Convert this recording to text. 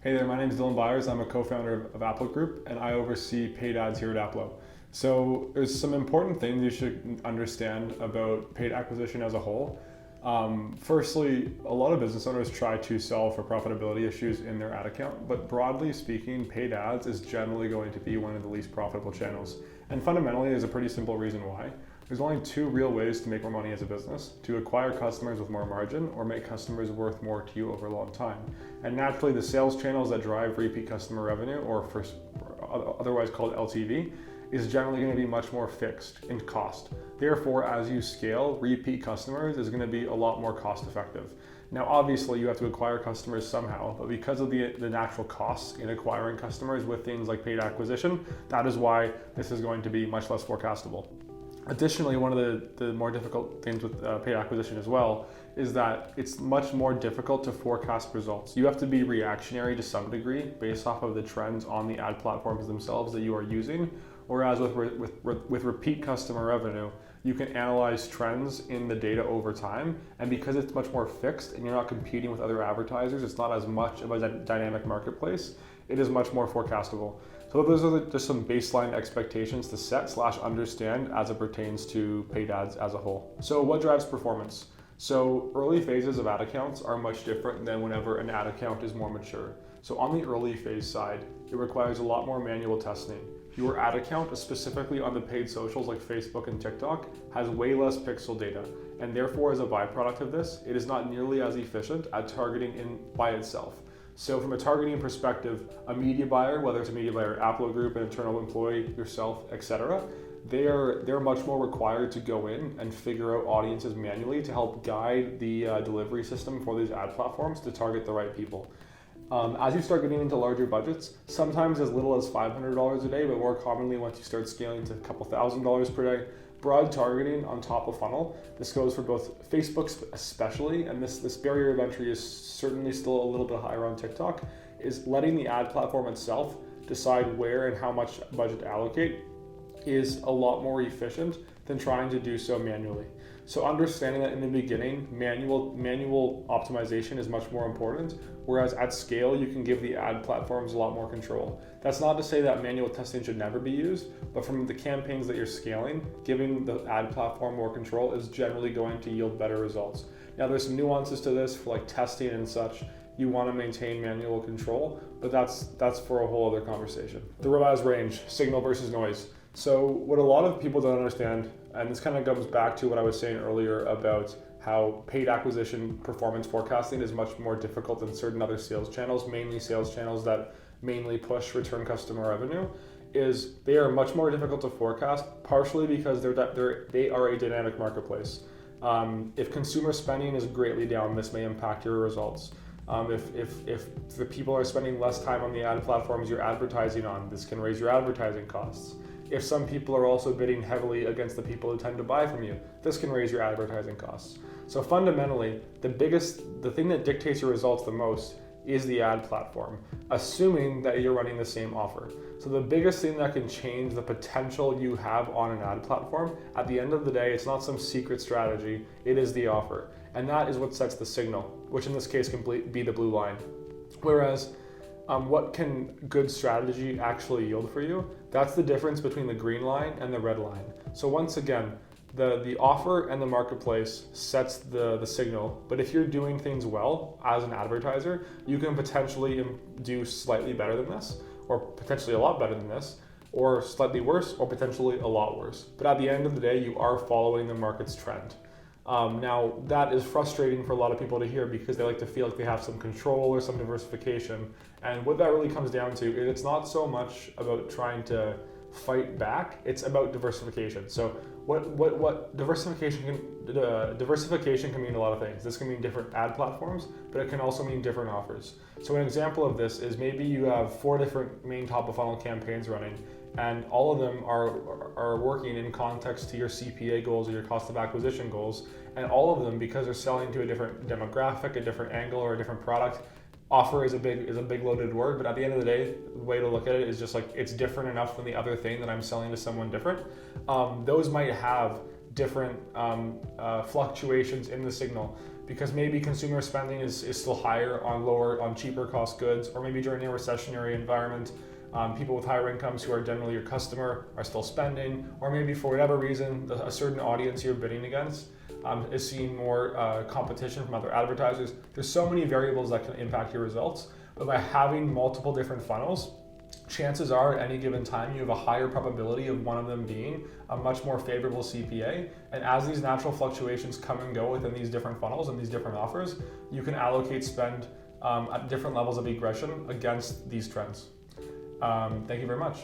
Hey there, my name is Dylan Byers. I'm a co-founder of Aplo Group, and I oversee paid ads here at Aplo. So there's some important things you should understand about paid acquisition as a whole. Firstly, a lot of business owners try to solve for profitability issues in their ad account, but broadly speaking, paid ads is generally going to be one of the least profitable channels. And fundamentally, there's a pretty simple reason why. There's only two real ways to make more money as a business: to acquire customers with more margin or make customers worth more to you over a long time. And naturally, the sales channels that drive repeat customer revenue, or otherwise called LTV, is generally going to be much more fixed in cost. Therefore, as you scale, repeat customers is going to be a lot more cost effective. Now, obviously, you have to acquire customers somehow, but because of the natural costs in acquiring customers with things like paid acquisition, that is why this is going to be much less forecastable. Additionally, one of the more difficult things with paid acquisition as well is that it's much more difficult to forecast results. You have to be reactionary to some degree based off of the trends on the ad platforms themselves that you are using. Whereas with repeat customer revenue, you can analyze trends in the data over time. And because it's much more fixed and you're not competing with other advertisers, it's not as much of a dynamic marketplace. It is much more forecastable. So those are just some baseline expectations to set/understand as it pertains to paid ads as a whole. So what drives performance? So early phases of ad accounts are much different than whenever an ad account is more mature. So on the early phase side, it requires a lot more manual testing. Your ad account, specifically on the paid socials like Facebook and TikTok, has way less pixel data. And therefore, as a byproduct of this, it is not nearly as efficient at targeting by itself. So from a targeting perspective, a media buyer, whether it's a media buyer at Aplo Group, an internal employee, yourself, etc., they're much more required to go in and figure out audiences manually to help guide the delivery system for these ad platforms to target the right people. As you start getting into larger budgets, sometimes as little as $500 a day, but more commonly once you start scaling to a couple $1,000s per day, broad targeting on top of funnel. This goes for both Facebook especially, and this barrier of entry is certainly still a little bit higher on TikTok, is letting the ad platform itself decide where and how much budget to allocate is a lot more efficient than trying to do so manually. So understanding that in the beginning, manual optimization is much more important, whereas at scale, you can give the ad platforms a lot more control. That's not to say that manual testing should never be used, but from the campaigns that you're scaling, giving the ad platform more control is generally going to yield better results. Now, there's some nuances to this for like testing and such. You want to maintain manual control, but that's for a whole other conversation. The ROAS range, signal versus noise. So what a lot of people don't understand, and this kind of comes back to what I was saying earlier about how paid acquisition performance forecasting is much more difficult than certain other sales channels, mainly sales channels that mainly push return customer revenue, is they are much more difficult to forecast, partially because they are a dynamic marketplace. If consumer spending is greatly down, this may impact your results. If the people are spending less time on the ad platforms you're advertising on, this can raise your advertising costs. If some people are also bidding heavily against the people who tend to buy from you, this can raise your advertising costs. So fundamentally, the thing that dictates your results the most is the ad platform, assuming that you're running the same offer. So the biggest thing that can change the potential you have on an ad platform, at the end of the day, it's not some secret strategy, it is the offer. And that is what sets the signal, which in this case can be the blue line. Whereas, what can good strategy actually yield for you? That's the difference between the green line and the red line. So once again, the offer and the marketplace sets the signal, but if you're doing things well as an advertiser, you can potentially do slightly better than this, or potentially a lot better than this, or slightly worse, or potentially a lot worse. But at the end of the day, you are following the market's trend. Now, that is frustrating for a lot of people to hear because they like to feel like they have some control or some diversification. And what that really comes down to is it's not so much about trying to fight back, it's about diversification. So what diversification can mean a lot of things. This can mean different ad platforms, but it can also mean different offers. So an example of this is maybe you have 4 different main top of funnel campaigns running, and all of them are working in context to your CPA goals or your cost of acquisition goals, and all of them, because they're selling to a different demographic, a different angle, or a different product. Offer is a big loaded word, but at the end of the day, the way to look at it is just like it's different enough than the other thing that I'm selling to someone different. Those might have different fluctuations in the signal. because maybe consumer spending is still higher on cheaper cost goods, or maybe during a recessionary environment, people with higher incomes who are generally your customer are still spending, or maybe for whatever reason, a certain audience you're bidding against is seeing more competition from other advertisers. There's so many variables that can impact your results, but by having multiple different funnels, chances are at any given time you have a higher probability of one of them being a much more favorable CPA. And as these natural fluctuations come and go within these different funnels and these different offers, you can allocate spend at different levels of aggression against these trends. Thank you very much.